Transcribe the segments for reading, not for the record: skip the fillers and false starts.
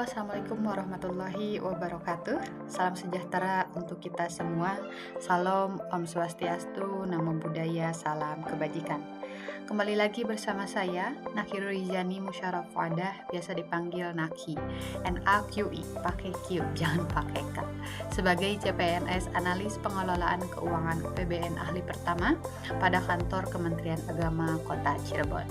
Assalamualaikum warahmatullahi wabarakatuh. Salam sejahtera untuk kita semua. Salam Om Swastiastu, Namo Buddhaya, salam kebajikan. Kembali lagi bersama saya, Naki Rizani Musyarraf Wadah, biasa dipanggil Naki, NAQI, pakai Q, jangan pakai K. Sebagai CPNS Analis Pengelolaan Keuangan PBN Ahli Pertama pada kantor Kementerian Agama Kota Cirebon.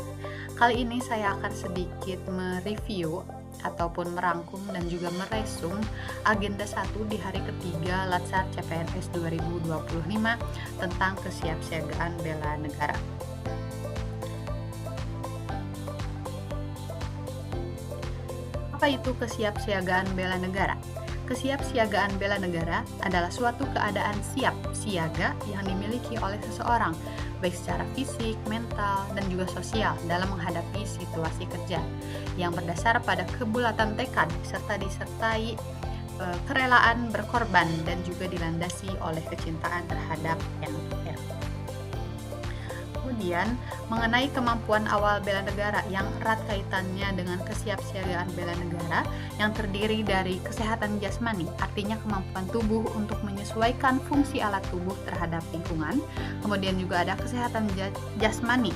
Kali ini saya akan sedikit mereview ataupun merangkum dan juga meresum agenda 1 di hari ketiga Latsar CPNS 2025 tentang kesiapsiagaan bela negara. Apa itu kesiapsiagaan bela negara? Kesiapsiagaan bela negara adalah suatu keadaan siap siaga yang dimiliki oleh seseorang, baik secara fisik, mental, dan juga sosial dalam menghadapi situasi kerja yang berdasar pada kebulatan tekad serta disertai kerelaan berkorban dan juga dilandasi oleh kecintaan terhadap NKRI. Kemudian, mengenai kemampuan awal bela negara yang erat kaitannya dengan kesiapsiagaan bela negara yang terdiri dari kesehatan jasmani, artinya kemampuan tubuh untuk menyesuaikan fungsi alat tubuh terhadap lingkungan. Kemudian juga ada kesehatan jasmani,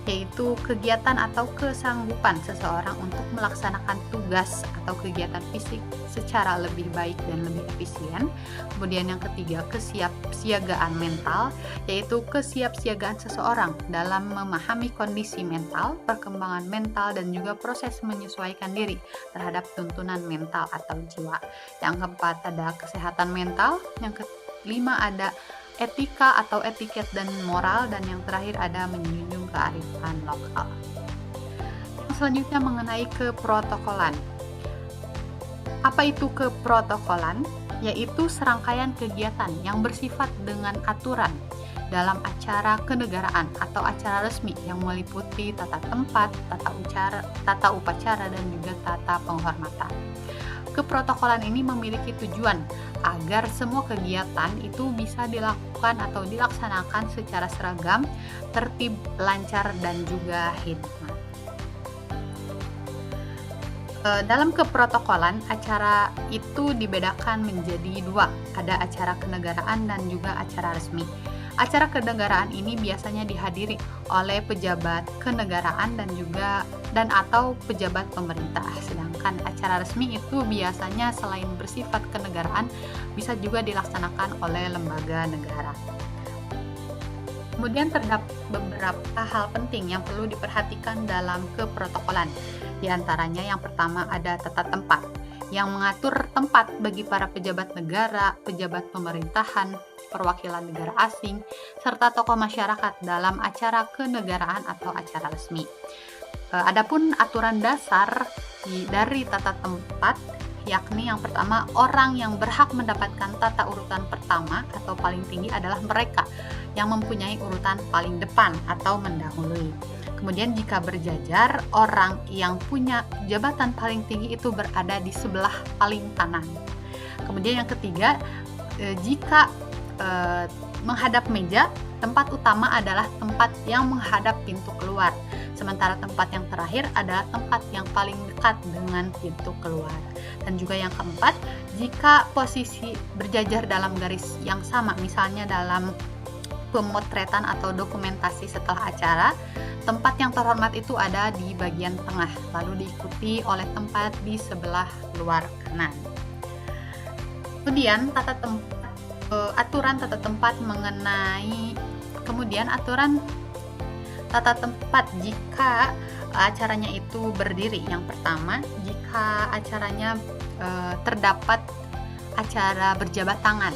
yaitu kegiatan atau kesanggupan seseorang untuk melaksanakan tugas atau kegiatan fisik secara lebih baik dan lebih efisien. Kemudian yang ketiga, kesiapsiagaan mental, yaitu kesiapsiagaan seseorang dalam memahami kondisi mental, perkembangan mental, dan juga proses menyesuaikan diri terhadap tuntunan mental atau jiwa. Yang keempat ada kesehatan mental, yang kelima ada etika atau etiket dan moral, dan yang terakhir ada menjunjung kearifan lokal. Yang selanjutnya mengenai keprotokolan. Apa itu keprotokolan? Yaitu serangkaian kegiatan yang bersifat dengan aturan dalam acara kenegaraan atau acara resmi yang meliputi tata tempat, tata upacara, dan juga tata penghormatan. Keprotokolan ini memiliki tujuan agar semua kegiatan itu bisa dilakukan atau dilaksanakan secara seragam, tertib, lancar, dan juga hikmat. Dalam keprotokolan, acara itu dibedakan menjadi dua, ada acara kenegaraan dan juga acara resmi. Acara kenegaraan ini biasanya dihadiri oleh pejabat kenegaraan dan atau pejabat pemerintah. Sedangkan acara resmi itu biasanya selain bersifat kenegaraan bisa juga dilaksanakan oleh lembaga negara. Kemudian terdapat beberapa hal penting yang perlu diperhatikan dalam keprotokolan. Di antaranya yang pertama ada tata tempat yang mengatur tempat bagi para pejabat negara, pejabat pemerintahan, perwakilan negara asing, serta tokoh masyarakat dalam acara kenegaraan atau acara resmi. Adapun aturan dasar dari tata tempat, yakni yang pertama, orang yang berhak mendapatkan tata urutan pertama atau paling tinggi adalah mereka yang mempunyai urutan paling depan atau mendahului. Kemudian jika berjajar, orang yang punya jabatan paling tinggi itu berada di sebelah paling kanan. Kemudian yang ketiga, jika menghadap meja, tempat utama adalah tempat yang menghadap pintu keluar. Sementara tempat yang terakhir adalah tempat yang paling dekat dengan pintu keluar. Dan juga yang keempat, jika posisi berjajar dalam garis yang sama, misalnya dalam pemotretan atau dokumentasi setelah acara, tempat yang terhormat itu ada di bagian tengah, lalu diikuti oleh tempat di sebelah luar kanan. Kemudian aturan tata tempat mengenai aturan tata tempat jika acaranya itu berdiri. Yang pertama, jika acaranya terdapat acara berjabat tangan,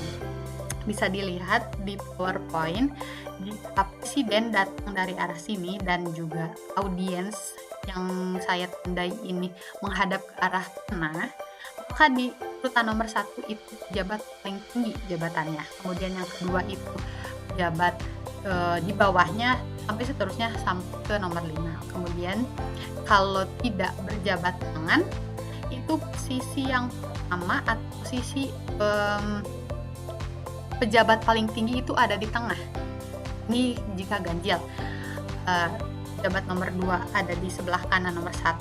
bisa dilihat di PowerPoint, jika presiden datang dari arah sini dan juga audiens yang saya tandai ini menghadap ke arah tengah, maka di urutan nomor 1 itu pejabat paling tinggi jabatannya. Kemudian yang kedua itu pejabat di bawahnya sampai seterusnya sampai ke nomor 5. Kemudian kalau tidak berjabat tangan, itu posisi yang pertama atau posisi pejabat paling tinggi itu ada di tengah. Ini jika ganjil. Pejabat nomor 2 ada di sebelah kanan nomor 1.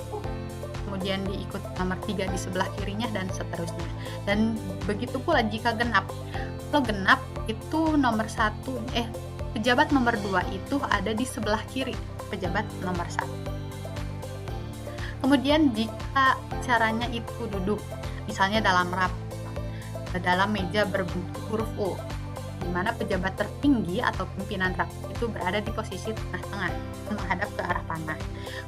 kemudian diikut nomor 3 di sebelah kirinya, dan seterusnya. Dan begitu pula jika genap. Kalau genap itu pejabat nomor 2 itu ada di sebelah kiri pejabat nomor 1. Kemudian jika caranya itu duduk, misalnya dalam meja berbentuk huruf U, di mana pejabat tertinggi atau pimpinan rapat itu berada di posisi tengah-tengah menghadap ke arah panah.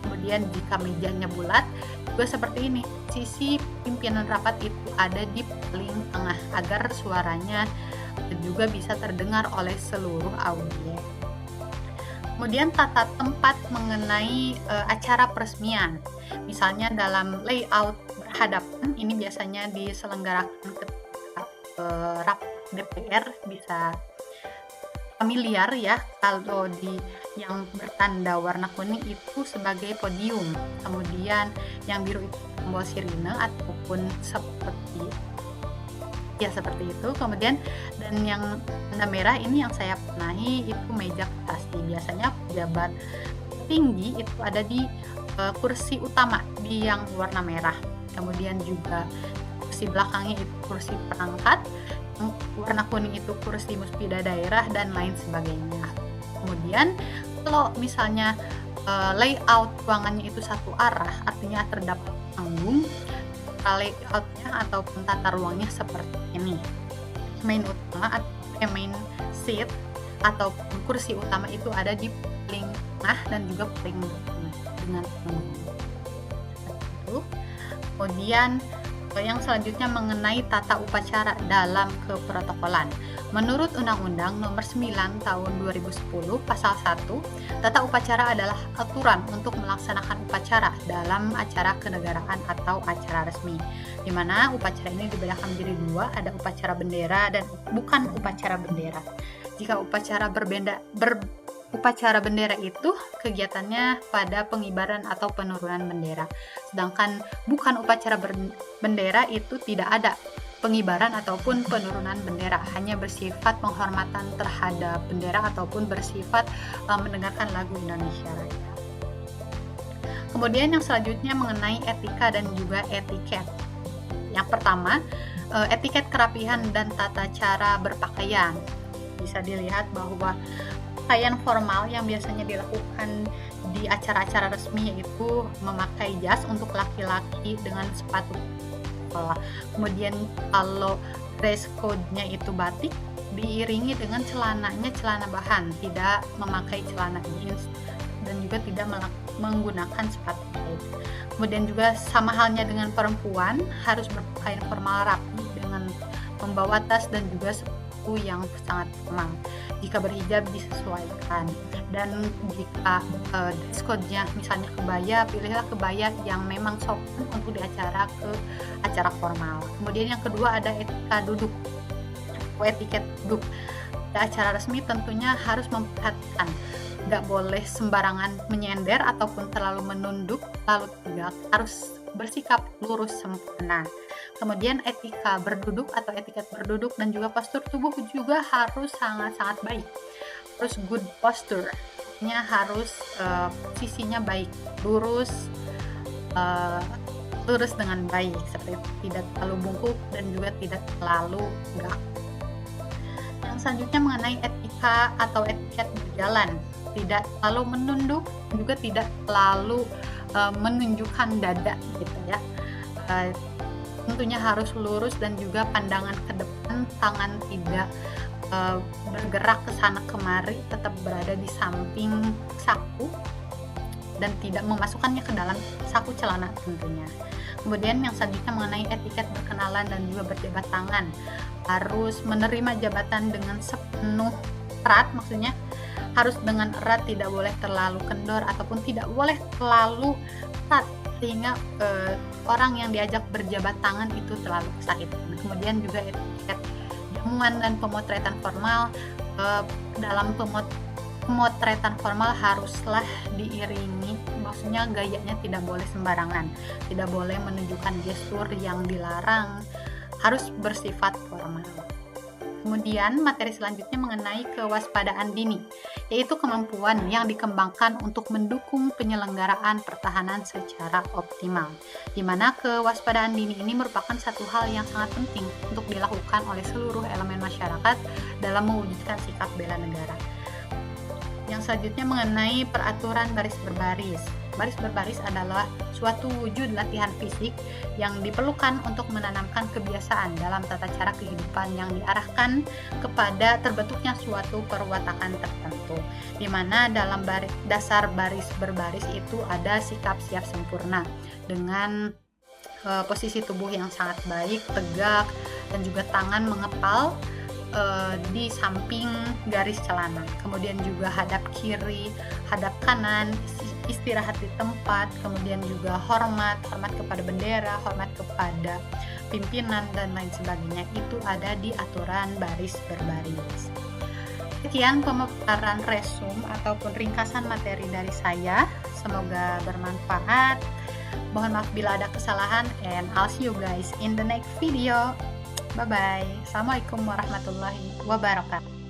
Kemudian jika mejanya bulat juga seperti ini, sisi pimpinan rapat itu ada di paling tengah agar suaranya juga bisa terdengar oleh seluruh audiens. Kemudian tata tempat mengenai acara peresmian, misalnya dalam layout berhadapan, ini biasanya diselenggarakan ketika rapat DPR, bisa familiar ya, kalau di yang bertanda warna kuning itu sebagai podium, kemudian yang biru itu tombol sirine ataupun seperti itu. Kemudian dan yang tanda merah ini yang saya penahi itu meja prestasi. Biasanya pejabat tinggi itu ada di kursi utama di yang warna merah. Kemudian juga kursi belakangnya itu kursi perangkat, yang warna kuning itu kursi muspida daerah dan lain sebagainya. Kemudian kalau misalnya layout ruangannya itu satu arah, artinya terdapat panggung, layoutnya ataupun tata ruangnya seperti ini. Main seat atau kursi utama itu ada di paling tengah dan juga paling belakang dengan panggung. Itu. Kemudian yang selanjutnya mengenai tata upacara dalam keprotokolan. Menurut Undang-Undang Nomor 9 Tahun 2010 Pasal 1, tata upacara adalah aturan untuk melaksanakan upacara dalam acara kenegaraan atau acara resmi, di mana upacara ini dibedakan menjadi dua, ada upacara bendera dan bukan upacara bendera. Jika upacara bendera itu kegiatannya pada pengibaran atau penurunan bendera. Sedangkan bukan upacara bendera itu tidak ada pengibaran ataupun penurunan bendera, hanya bersifat penghormatan terhadap bendera ataupun bersifat mendengarkan lagu Indonesia Raya. Kemudian yang selanjutnya mengenai etika dan juga etiket. Yang pertama, etiket kerapihan dan tata cara berpakaian. Bisa dilihat bahwa pakaian formal yang biasanya dilakukan di acara-acara resmi yaitu memakai jas untuk laki-laki dengan sepatu sekolah. Kemudian kalau dress code-nya itu batik, diiringi dengan celananya celana bahan, tidak memakai celana jeans dan juga tidak menggunakan sepatu jahit. Kemudian juga sama halnya dengan perempuan, harus berpakaian formal rapi dengan membawa tas dan juga sepatu yang sangat formal. Jika berhijab disesuaikan, dan jika dress code-nya misalnya kebaya, pilihlah kebaya yang memang sopan untuk di acara formal. Kemudian yang kedua ada etiket duduk. Di acara resmi tentunya harus memperhatikan, nggak boleh sembarangan menyender ataupun terlalu menunduk lalu tegak, harus bersikap lurus sempurna. Kemudian etiket berduduk dan juga postur tubuh juga harus sangat-sangat baik. Terus good posture-nya harus sisinya baik, lurus dengan baik, seperti tidak terlalu bungkuk dan juga tidak terlalu tegak. Yang selanjutnya mengenai etika atau etiket berjalan, tidak terlalu menunduk, juga tidak terlalu menunjukkan dada gitu ya. Tentunya harus lurus dan juga pandangan ke depan, tangan tidak bergerak ke sana kemari, tetap berada di samping saku dan tidak memasukkannya ke dalam saku celana tentunya. Kemudian yang selanjutnya mengenai etiket berkenalan dan juga berjabat tangan, harus menerima jabatan dengan sepenuh erat, maksudnya harus dengan erat, tidak boleh terlalu kendor ataupun tidak boleh terlalu ketat sehingga orang yang diajak berjabat tangan itu terlalu sakit. Kemudian juga etiket jamuan dan pemotretan formal. Dalam pemotretan formal haruslah diiringi, maksudnya gayanya tidak boleh sembarangan, tidak boleh menunjukkan gestur yang dilarang, harus bersifat formal. Kemudian materi selanjutnya mengenai kewaspadaan dini, yaitu kemampuan yang dikembangkan untuk mendukung penyelenggaraan pertahanan secara optimal, di mana kewaspadaan dini ini merupakan satu hal yang sangat penting untuk dilakukan oleh seluruh elemen masyarakat dalam mewujudkan sikap bela negara. Yang selanjutnya mengenai peraturan baris berbaris. Baris berbaris adalah suatu wujud latihan fisik yang diperlukan untuk menanamkan kebiasaan dalam tata cara kehidupan yang diarahkan kepada terbentuknya suatu perwatakan tertentu, di mana dalam dasar baris berbaris itu ada sikap siap sempurna dengan posisi tubuh yang sangat baik, tegak, dan juga tangan mengepal di samping garis celana. Kemudian juga hadap kiri, hadap kanan, istirahat di tempat, kemudian juga hormat kepada bendera, hormat kepada pimpinan, dan lain sebagainya. Itu ada di aturan baris berbaris. Sekian pemaparan resum ataupun ringkasan materi dari saya. Semoga bermanfaat. Mohon maaf bila ada kesalahan, and I'll see you guys in the next video. Bye-bye. Assalamualaikum warahmatullahi wabarakatuh.